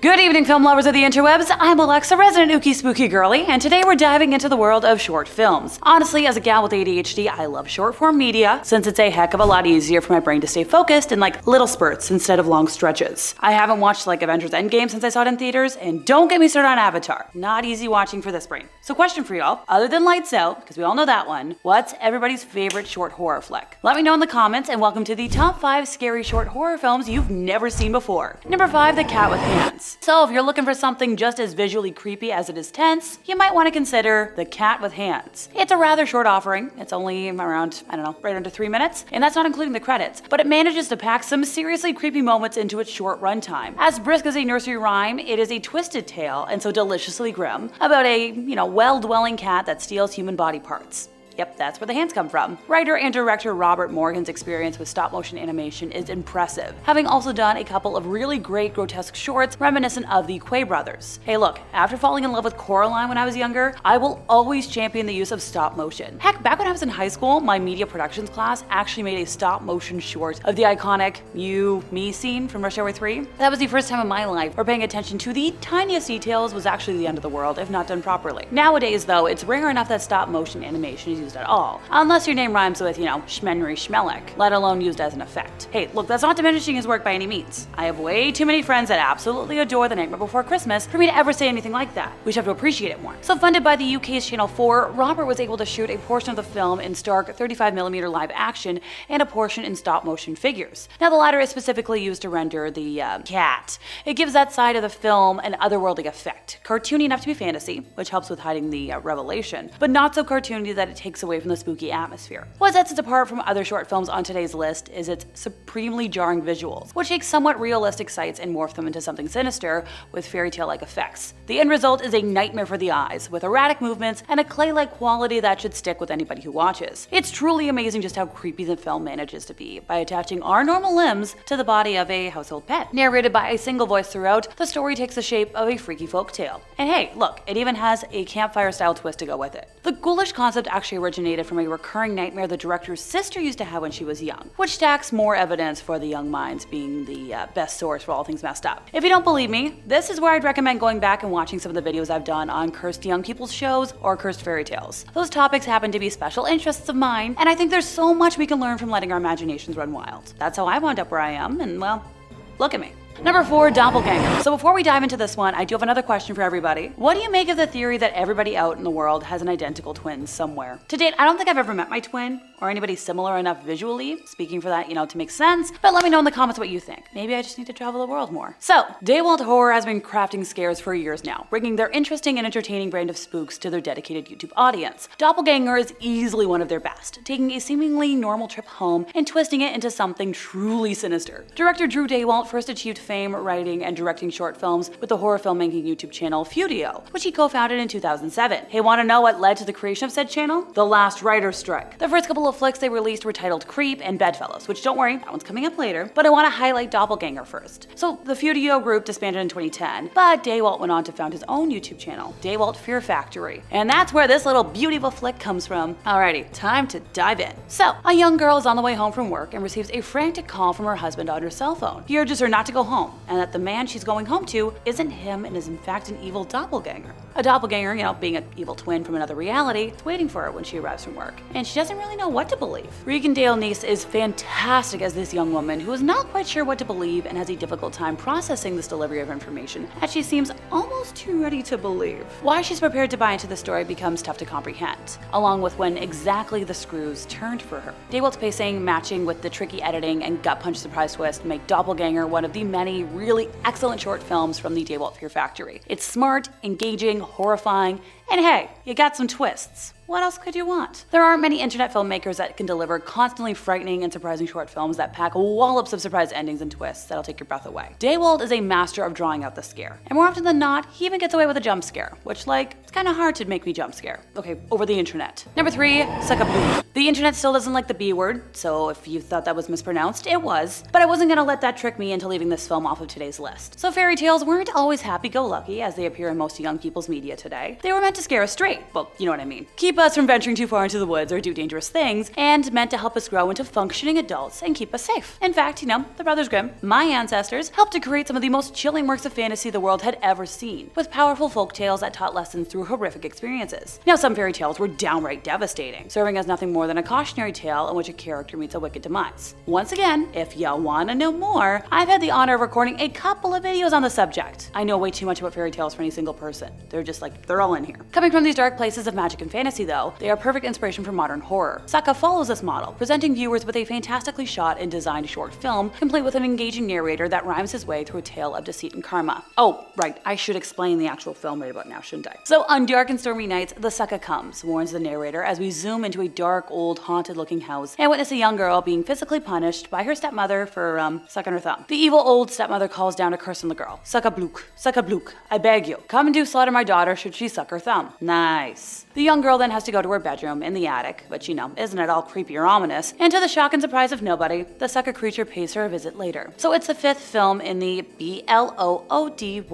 Good evening, film lovers of the interwebs. I'm Alexa, resident ooky spooky girly, and today we're diving into the world of short films. Honestly, as a gal with ADHD, I love short form media since it's a heck of a lot easier for my brain to stay focused in like little spurts instead of long stretches. I haven't watched like Avengers Endgame since I saw it in theaters, and don't get me started on Avatar. Not easy watching for this brain. So question for y'all, other than Lights Out, because we all know that one, what's everybody's favorite short horror flick? Let me know in the comments, and welcome to the top 5 scary short horror films you've never seen before. Number 5, The Cat with Hands. So if you're looking for something just as visually creepy as it is tense, you might want to consider The Cat with Hands. It's a rather short offering. It's only around, right under 3 minutes, and that's not including the credits, but it manages to pack some seriously creepy moments into its short runtime. As brisk as a nursery rhyme, it is a twisted tale, and so deliciously grim, about a, well-dwelling cat that steals human body parts. Yep, that's where the hands come from. Writer and director Robert Morgan's experience with stop-motion animation is impressive, having also done a couple of really great grotesque shorts reminiscent of the Quay brothers. Hey look, after falling in love with Coraline when I was younger, I will always champion the use of stop-motion. Heck, back when I was in high school, my media productions class actually made a stop-motion short of the iconic You, Me scene from Rush Hour 3. That was the first time in my life where paying attention to the tiniest details was actually the end of the world if not done properly. Nowadays though, it's rare enough that stop-motion animation is used at all, unless your name rhymes with, Schmenry Schmellick, let alone used as an effect. Hey, look, that's not diminishing his work by any means. I have way too many friends that absolutely adore The Nightmare Before Christmas for me to ever say anything like that. We should have to appreciate it more. So funded by the UK's Channel 4, Robert was able to shoot a portion of the film in stark 35mm live action and a portion in stop-motion figures. Now the latter is specifically used to render the cat. It gives that side of the film an otherworldly effect, cartoony enough to be fantasy, which helps with hiding the revelation, but not so cartoony that it takes away from the spooky atmosphere. What sets it apart from other short films on today's list is its supremely jarring visuals, which take somewhat realistic sights and morph them into something sinister with fairy tale-like effects. The end result is a nightmare for the eyes, with erratic movements and a clay-like quality that should stick with anybody who watches. It's truly amazing just how creepy the film manages to be by attaching our normal limbs to the body of a household pet. Narrated by a single voice throughout, the story takes the shape of a freaky folk tale. And hey, look, it even has a campfire-style twist to go with it. The ghoulish concept actually originated from a recurring nightmare the director's sister used to have when she was young, which stacks more evidence for the young minds being the best source for all things messed up. If you don't believe me, this is where I'd recommend going back and watching some of the videos I've done on cursed young people's shows or cursed fairy tales. Those topics happen to be special interests of mine, and I think there's so much we can learn from letting our imaginations run wild. That's how I wound up where I am, and well, look at me. Number 4, Doppelganger. So before we dive into this one, I do have another question for everybody. What do you make of the theory that everybody out in the world has an identical twin somewhere? To date, I don't think I've ever met my twin or anybody similar enough visually, speaking for that, to make sense, but let me know in the comments what you think. Maybe I just need to travel the world more. So, Daywalt Horror has been crafting scares for years now, bringing their interesting and entertaining brand of spooks to their dedicated YouTube audience. Doppelganger is easily one of their best, taking a seemingly normal trip home and twisting it into something truly sinister. Director Drew Daywalt first achieved fame writing and directing short films with the horror filmmaking YouTube channel Fudio, which he co-founded in 2007. Hey, wanna know what led to the creation of said channel? The last writer's strike. The first couple of flicks they released were titled Creep and Bedfellows, which don't worry, that one's coming up later, but I wanna highlight Doppelganger first. So the Fudio group disbanded in 2010, but Daywalt went on to found his own YouTube channel, Daywalt Fear Factory, and that's where this little beauty of a flick comes from. Alrighty, time to dive in. So, a young girl is on the way home from work and receives a frantic call from her husband on her cell phone. He urges her not to go home, and that the man she's going home to isn't him and is in fact an evil doppelganger. A doppelganger, being an evil twin from another reality, is waiting for her when she arrives from work, and she doesn't really know what to believe. Regan Dale Neese is fantastic as this young woman who is not quite sure what to believe and has a difficult time processing this delivery of information, as she seems almost too ready to believe. Why she's prepared to buy into the story becomes tough to comprehend, along with when exactly the screws turned for her. Daywalt's pacing, matching with the tricky editing and gut punch surprise twist, make Doppelganger one of the many really excellent short films from the Daywalt Fear Factory. It's smart, engaging, horrifying, and hey, you got some twists. What else could you want? There aren't many internet filmmakers that can deliver constantly frightening and surprising short films that pack wallops of surprise endings and twists that'll take your breath away. Daywalt is a master of drawing out the scare, and more often than not, he even gets away with a jump scare, which it's kind of hard to make me jump scare. Okay, over the internet. Number 3, Suckaboo. The internet still doesn't like the B word, so if you thought that was mispronounced, it was, but I wasn't gonna let that trick me into leaving this film off of today's list. So fairy tales weren't always happy-go-lucky as they appear in most young people's media today. They were meant to scare us straight. Well, you know what I mean. Keep us from venturing too far into the woods or do dangerous things, and meant to help us grow into functioning adults and keep us safe. In fact, the Brothers Grimm, my ancestors, helped to create some of the most chilling works of fantasy the world had ever seen, with powerful folk tales that taught lessons through horrific experiences. Now, some fairy tales were downright devastating, serving as nothing more than a cautionary tale in which a character meets a wicked demise. Once again, if you wanna know more, I've had the honor of recording a couple of videos on the subject. I know way too much about fairy tales for any single person. They're all in here. Coming from these dark places of magic and fantasy though, they are perfect inspiration for modern horror. Saka follows this model, presenting viewers with a fantastically shot and designed short film, complete with an engaging narrator that rhymes his way through a tale of deceit and karma. Oh, right, I should explain the actual film right about now, shouldn't I? So on dark and stormy nights, the Saka comes, warns the narrator as we zoom into a dark, old, haunted-looking house and witness a young girl being physically punished by her stepmother for, sucking her thumb. The evil old stepmother calls down a curse on the girl. Sucka blook, I beg you, come and do slaughter my daughter should she suck her thumb. Nice. The young girl then has to go to her bedroom in the attic, which, isn't at all creepy or ominous, and to the shock and surprise of nobody, the Saka creature pays her a visit later. So it's the 5th film in the BLOODY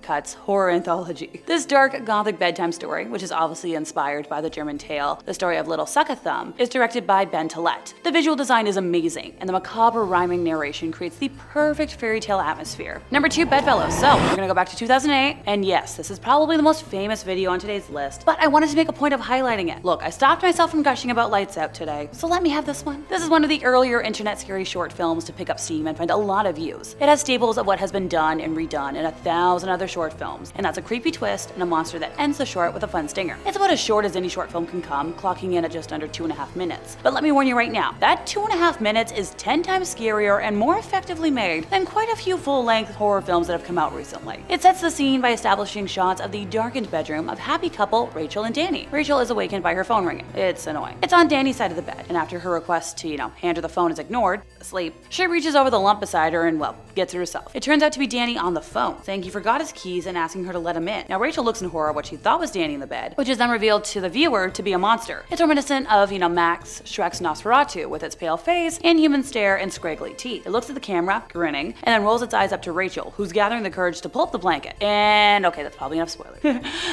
Cuts horror anthology. This dark, gothic bedtime story, which is obviously inspired by the German tale, The Story of Little Sucka Thumb, is directed by Ben Tillett. The visual design is amazing, and the macabre rhyming narration creates the perfect fairy tale atmosphere. Number 2, Bedfellows. So, we're gonna go back to 2008, and yes, this is probably the most famous video on today's list, but I wanted to make a point of highlighting it. Look, I stopped myself from gushing about Lights Out today, so let me have this one. This is one of the earlier internet scary short films to pick up steam and find a lot of views. It has staples of what has been done and redone in 1,000 other short films, and that's a creepy twist and a monster that ends the short with a fun stinger. It's about as short as any short film can come, clocking in at just under 2.5 minutes. But let me warn you right now, that 2.5 minutes is 10 times scarier and more effectively made than quite a few full-length horror films that have come out recently. It sets the scene by establishing shots of the darkened bedroom of happy couple Rachel and Danny. Rachel is awakened by her phone ringing. It's annoying. It's on Danny's side of the bed, and after her request to, hand her the phone is ignored, asleep, she reaches over the lump beside her and, gets it herself. It turns out to be Danny on the phone, saying he forgot his keys and asking her to let him in. Now Rachel looks in horror at what she thought was Danny in the bed, which is then revealed to the viewer to be a monster. It's reminiscent of, Max, Shrek's Nosferatu, with its pale face, inhuman stare, and scraggly teeth. It looks at the camera, grinning, and then rolls its eyes up to Rachel, who's gathering the courage to pull up the blanket. And okay, that's probably enough spoiler.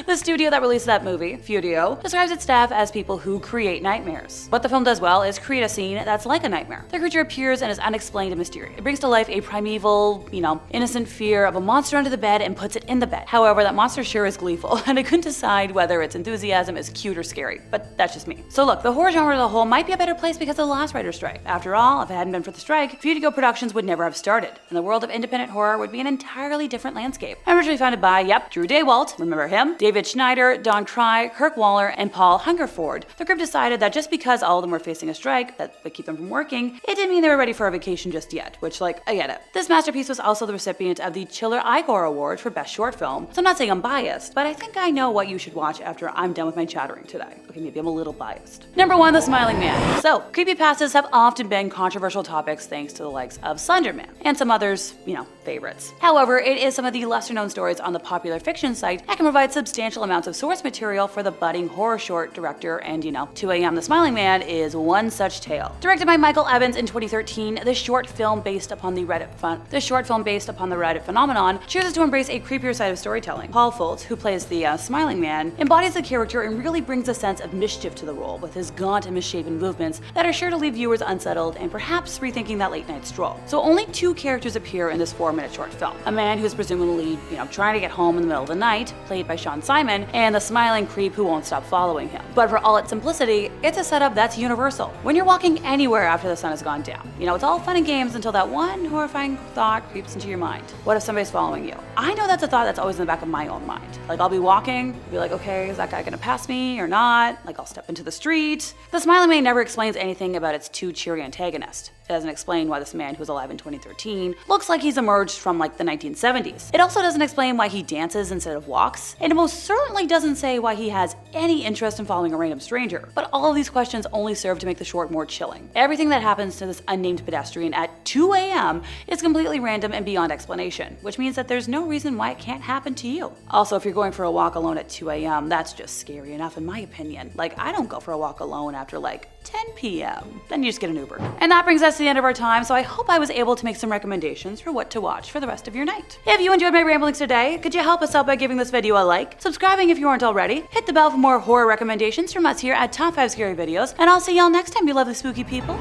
The studio that released that movie, Fudio, describes its staff as people who create nightmares. What the film does well is create a scene that's like a nightmare. The creature appears and is unexplained and mysterious. It brings to life a primeval, innocent fear of a monster under the bed and puts it in the bed. However, that monster sure is gleeful, and I couldn't decide whether its enthusiasm is cute or scary, but that's just me. So look, the horror genre as a whole might be a better place because of the last writer's strike. After all, if it hadn't been for the strike, Fudio Productions would never have started, and the world of independent horror would be an entirely different landscape. Originally founded by, Drew Daywalt, remember him, David Schneider, Don Cry, Kirk Waller, and Paul Hungerford, the group decided that just because all of them were facing a strike that would keep them from working, it didn't mean they were ready for a vacation just yet, which, I get it. This masterpiece was also the recipient of the Chiller Igor Award for Best Short Film, so I'm not saying I'm biased, but I think I know what you should watch after I'm done with my chattering today. Okay, maybe I'm a little biased. Number 1, The Smiling Man. So, creepypastas have often been controversial topics thanks to the likes of Slenderman, and some others, favorites. However, it is some of the lesser known stories on the popular fiction site that can provide substantial amounts of source material for the budding horror short director, and 2 AM The Smiling Man is one such tale. Directed by Michael Evans in 2013, this short film based upon the Reddit phenomenon chooses to embrace a creepier side of storytelling. Paul Foltz, who plays the Smiling Man, embodies the character and really brings a sense of mischief to the role with his gaunt and misshapen movements that are sure to leave viewers unsettled and perhaps rethinking that late night stroll. So only 2 characters appear in this 4-minute short film. A man who's presumably, trying to get home in the middle of the night, played by Sean Simon, and the smiling creep who won't stop following him. But for all its simplicity, it's a setup that's universal. When you're walking anywhere after the sun has gone down, it's all fun and games until that one horrifying thought creeps into your mind. What if somebody's following you? I know that's a thought that's always in the back of my own mind. I'll be walking, be like, okay, is that guy gonna pass me or not? I'll step into the street. The Smiling Man never explains anything about its 2 cheery antagonists. It doesn't explain why this man who was alive in 2013 looks like he's emerged from the 1970s. It also doesn't explain why he dances instead of walks, and it most certainly doesn't say why he has any interest in following a random stranger. But all of these questions only serve to make the short more chilling. Everything that happens to this unnamed pedestrian at 2 AM is completely random and beyond explanation, which means that there's no reason why it can't happen to you. Also, if you're going for a walk alone at 2 AM, that's just scary enough in my opinion. I don't go for a walk alone after 10 p.m. Then you just get an Uber. And that brings us to the end of our time, so I hope I was able to make some recommendations for what to watch for the rest of your night. If you enjoyed my ramblings today, could you help us out by giving this video a like, subscribing if you aren't already, hit the bell for more horror recommendations from us here at Top 5 Scary Videos, and I'll see y'all next time, you lovely spooky people.